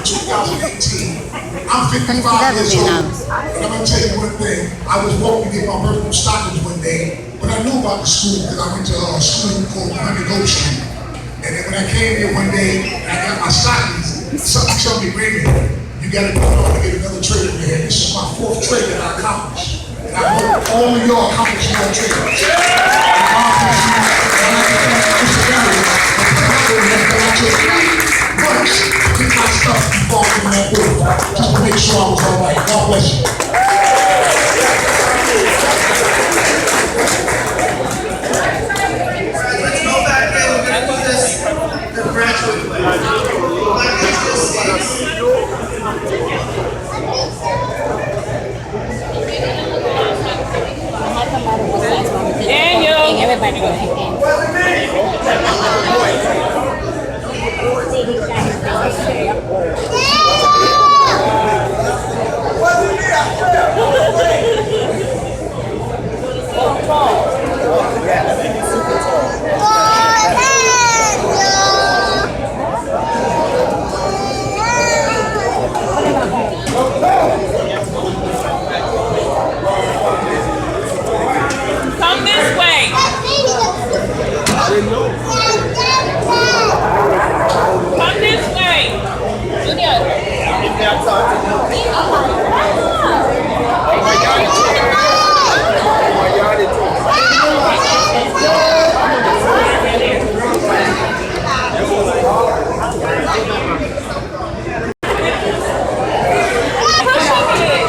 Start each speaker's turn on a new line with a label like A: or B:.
A: 2018. I'm 55 years old, and I'm gonna tell you one thing. I was walking to get my birthday stockings one day, but I knew about the school because I went to a school called 100 Oak Street. And then when I came here one day and I got my stockings, something told me, Raymond, you gotta go on and get another trade in here. This is my 4th trade that I accomplished. And I hope all of y'all accomplish your trades. Once, get my stuff involved in that book, just to make sure I was all right. God bless you.
B: Let's go back in. We're going to do this the graduate way.
C: Everybody go ahead.